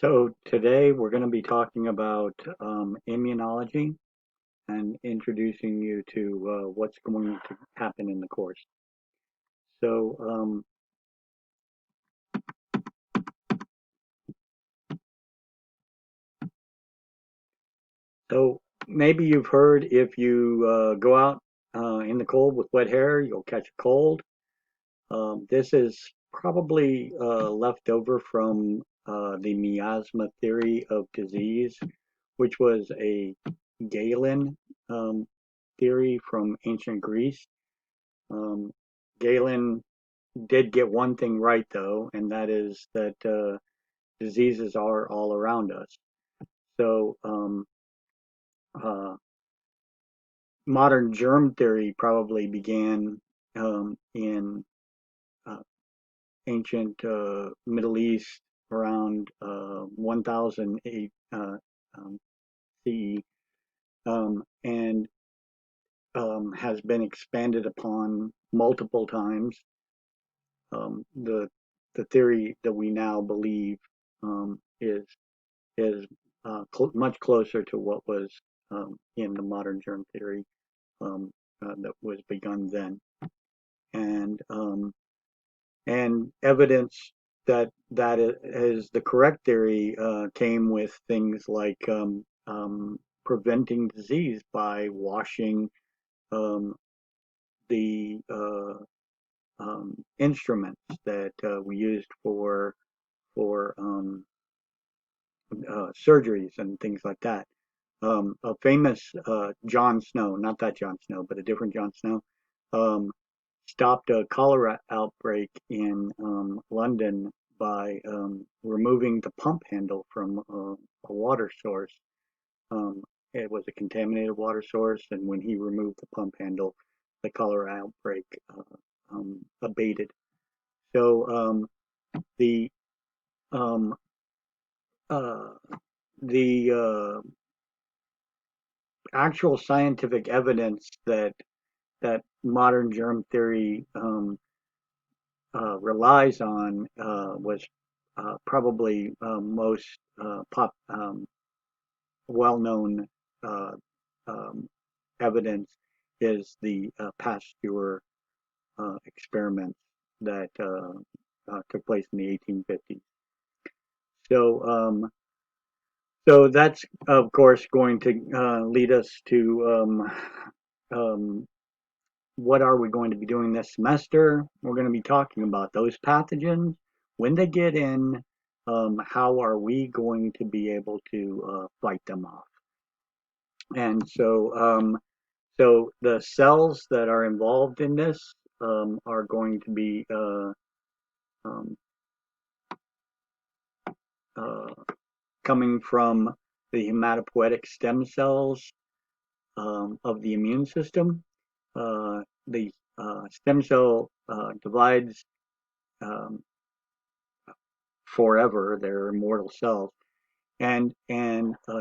So today we're going to be talking about immunology and introducing you to what's going to happen in the course. So, so maybe you've heard if you go out in the cold with wet hair, you'll catch a cold. This is probably left over from the miasma theory of disease, which was a Galen um, theory from ancient Greece. Um, Galen did get one thing right, though, and that is that diseases are all around us. So, uh, modern germ theory probably began in uh, ancient Middle East around 1008 CE, and has been expanded upon multiple times. The theory that we now believe is much closer to what was in the modern germ theory that was begun then, and evidence that is the correct theory came with things like preventing disease by washing um, the instruments that we used for surgeries and things like that. A famous John Snow, not that John Snow, but a different John Snow, um, stopped a cholera outbreak in London by removing the pump handle from a water source. Um, it was a contaminated water source, and when he removed the pump handle, the cholera outbreak abated. So the um, uh, the actual scientific evidence that modern germ theory relies on was probably most well-known uh, um, evidence is the Pasteur experiments that took place in the 1850s. So, so that's of course going to lead us to um, what are we going to be doing this semester? We're going to be talking about those pathogens, when they get in, how are we going to be able to fight them off? And so the cells that are involved in this are going to be um, uh, coming from the hematopoietic stem cells of the immune system. The stem cell divides um, forever; they're immortal cells, and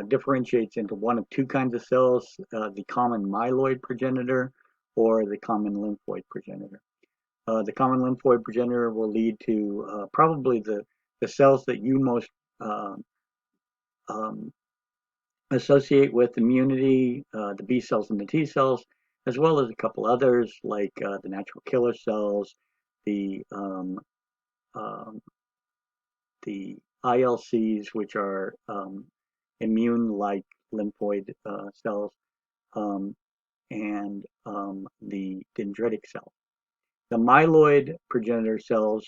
differentiates into one of two kinds of cells: the common myeloid progenitor or the common lymphoid progenitor. The common lymphoid progenitor will lead to probably the cells that you most uh, um, associate with immunity, the B cells and the T cells, as well as a couple others like the natural killer cells, the um, um, the ILCs, which are immune-like lymphoid cells, um, and the dendritic cells. The myeloid progenitor cells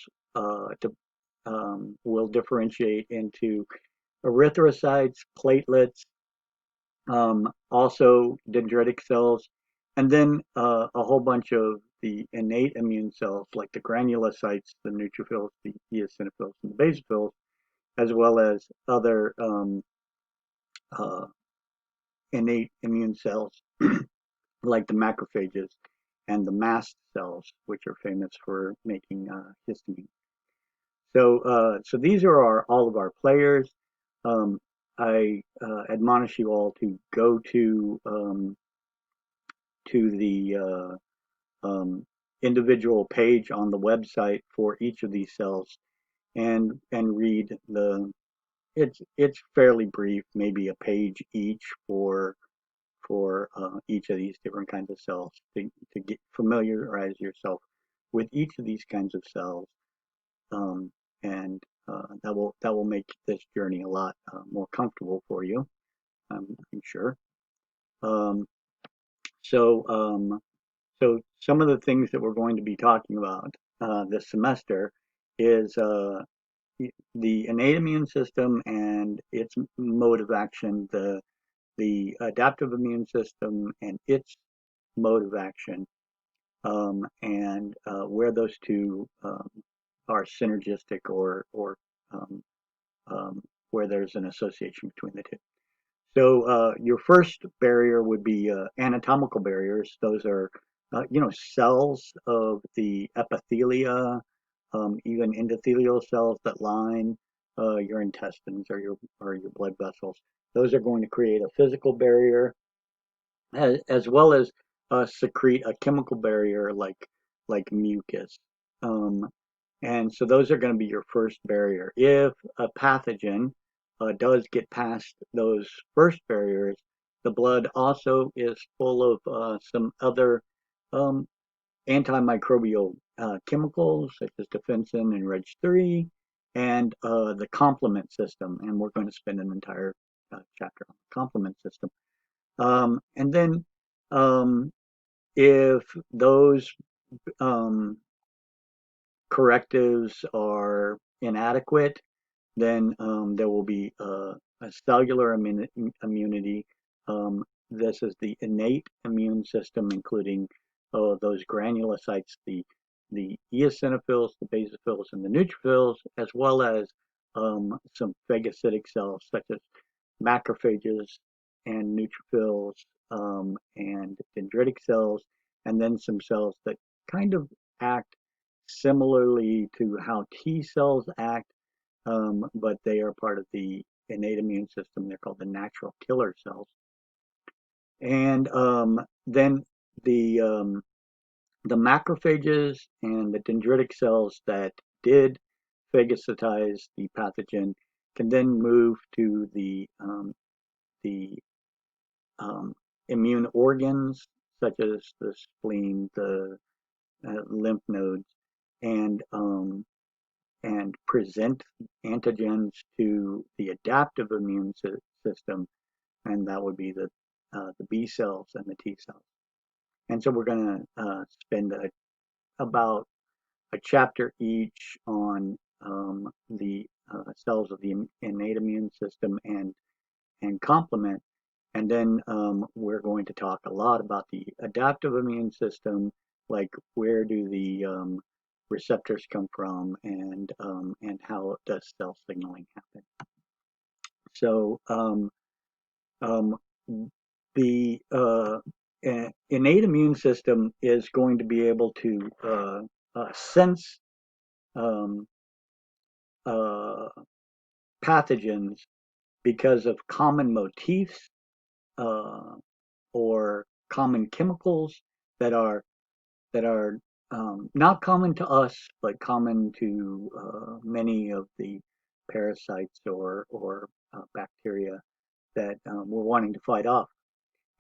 will differentiate into erythrocytes, platelets, also dendritic cells, and then a whole bunch of the innate immune cells like the granulocytes, the neutrophils, the eosinophils, and the basophils, as well as other uh, innate immune cells like the macrophages and the mast cells, which are famous for making histamine. So these are all of our players. Um, I admonish you all to go to the individual page on the website for each of these cells and read it's fairly brief, maybe a page each for each of these different kinds of cells to get familiarize yourself with each of these kinds of cells, um, and that will make this journey a lot more comfortable for you. I'm sure. Um, so so some of the things that we're going to be talking about this semester is the innate immune system and its mode of action, the adaptive immune system and its mode of action, and where those two are synergistic or um, um, where there's an association between the two. So your first barrier would be anatomical barriers. Those are, cells of the epithelia, even endothelial cells that line your intestines or your blood vessels. Those are going to create a physical barrier as well as secrete a chemical barrier like mucus. Um, and so those are going to be your first barrier. If a pathogen does get past those first barriers, the blood also is full of some other um, antimicrobial chemicals such as defensin and Reg3 and the complement system. And we're going to spend an entire chapter on the complement system. And then um, if those um, correctives are inadequate, then there will be a cellular immunity. Um, this is the innate immune system, including those granulocytes, the eosinophils, the basophils, and the neutrophils, as well as some phagocytic cells such as macrophages and neutrophils and dendritic cells, and then some cells that kind of act similarly to how T cells act, but they are part of the innate immune system. They're called the natural killer cells. And then the um, the macrophages and the dendritic cells that did phagocytize the pathogen can then move to the immune organs such as the spleen, the lymph nodes, and present antigens to the adaptive immune system, and that would be the B cells and the T cells. And so we're going to spend about a chapter each on the cells of the innate immune system and complement. And then we're going to talk a lot about the adaptive immune system, like where do the receptors come from and how does cell signaling happen. So um, the innate immune system is going to be able to sense um, uh, pathogens because of common motifs uh, or common chemicals that are that are not common to us, but common to many of the parasites or bacteria that we're wanting to fight off.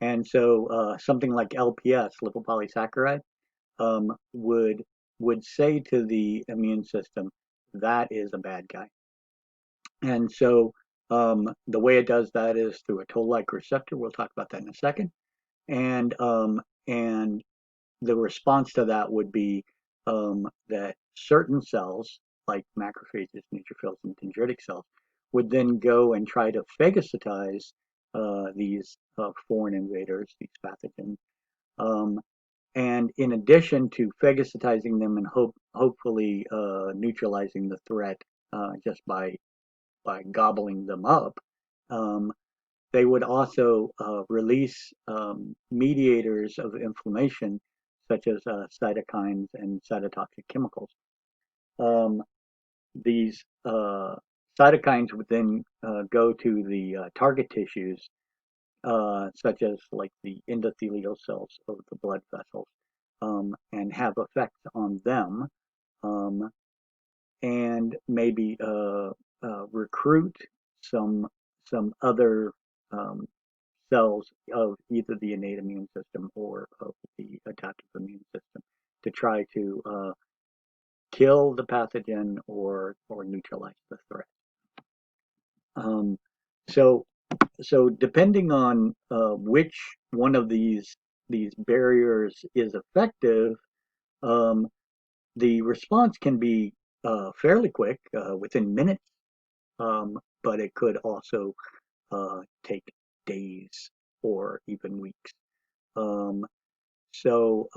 And so something like LPS, lipopolysaccharide, would say to the immune system, that is a bad guy. And so the way it does that is through a toll-like receptor. We'll talk about that in a second. And the response to that would be that certain cells, like macrophages, neutrophils, and dendritic cells, would then go and try to phagocytize these foreign invaders, these pathogens. Um, and in addition to phagocytizing them and hopefully neutralizing the threat just by gobbling them up, um, they would also release mediators of inflammation, such as cytokines and cytotoxic chemicals. Um, these cytokines would then go to the target tissues, such as like the endothelial cells of the blood vessels, and have effects on them, um, and maybe recruit some some other um, cells of either the innate immune system or of the adaptive immune system to try to kill the pathogen or neutralize the threat. Um, so so depending on which one of these barriers is effective, um, the response can be fairly quick, within minutes, but it could also take days or even weeks. Um, so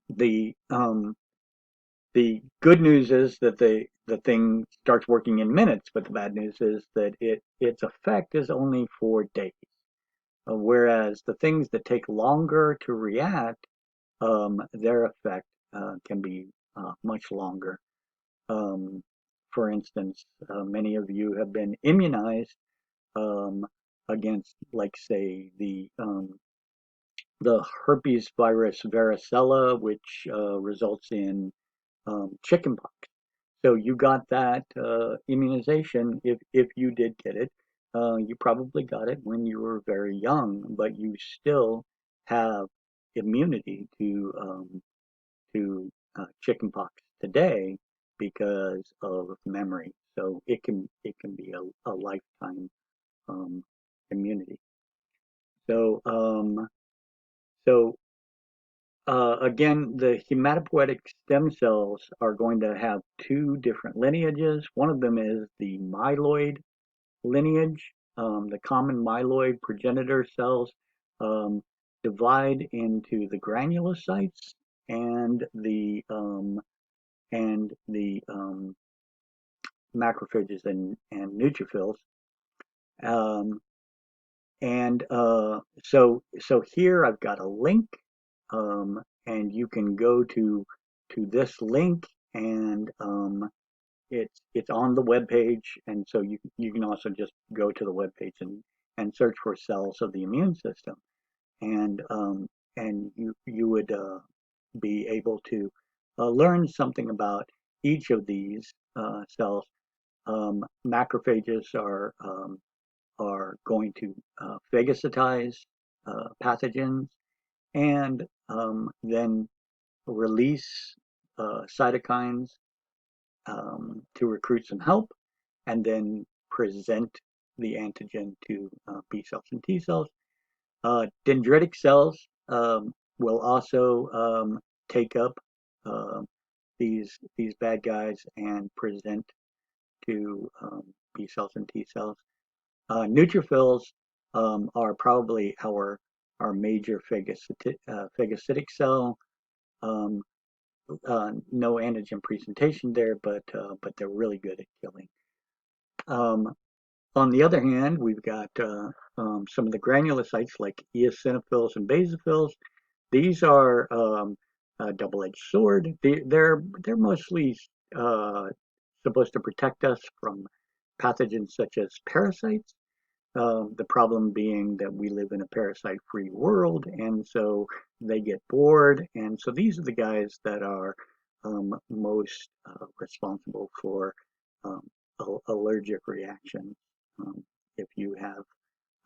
the the good news is that the thing starts working in minutes, but the bad news is that its effect is only for days. Whereas the things that take longer to react, their effect can be much longer. Um, for instance, many of you have been immunized um, against, like, say, the herpes virus varicella, which results in chickenpox. So you got that immunization if you did get it. You probably got it when you were very young, but you still have immunity to chickenpox today because of memory. So it can be a lifetime um, immunity. So so again, the hematopoietic stem cells are going to have two different lineages. One of them is the myeloid lineage. The common myeloid progenitor cells um, divide into the granulocytes and the macrophages and neutrophils. Um, and so here I've got a link, and you can go to this link, and it's on the web page, and so you can also just go to the web page and search for cells of the immune system, and you would be able to learn something about each of these cells. Macrophages are going to phagocytize pathogens and then release cytokines to recruit some help and then present the antigen to B cells and T cells. Dendritic cells will also take up uh, these bad guys and present to B cells and T cells. Neutrophils are probably our major phagocytic cell. Um, no antigen presentation there, but they're really good at killing. Um, on the other hand, we've got some of the granulocytes like eosinophils and basophils. These are a double-edged sword. They're mostly uh, supposed to protect us from pathogens such as parasites. The problem being that we live in a parasite-free world, and so they get bored. And so these are the guys that are most responsible for um, allergic reactions. Um, if you have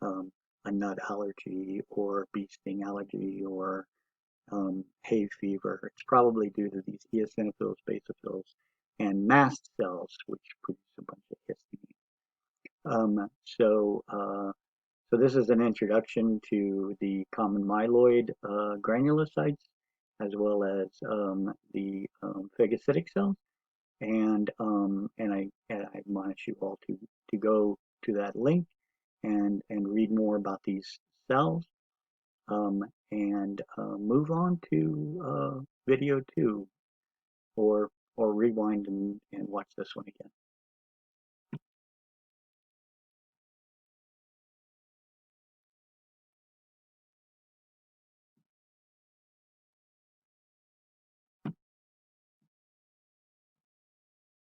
um, a nut allergy or bee sting allergy or hay fever, it's probably due to these eosinophils, basophils, and mast cells, which produce a bunch of histamine. So this is an introduction to the common myeloid granulocytes as well as the phagocytic cells, and I admonish you all to go to that link and read more about these cells, and move on to video two, or rewind and watch this one again.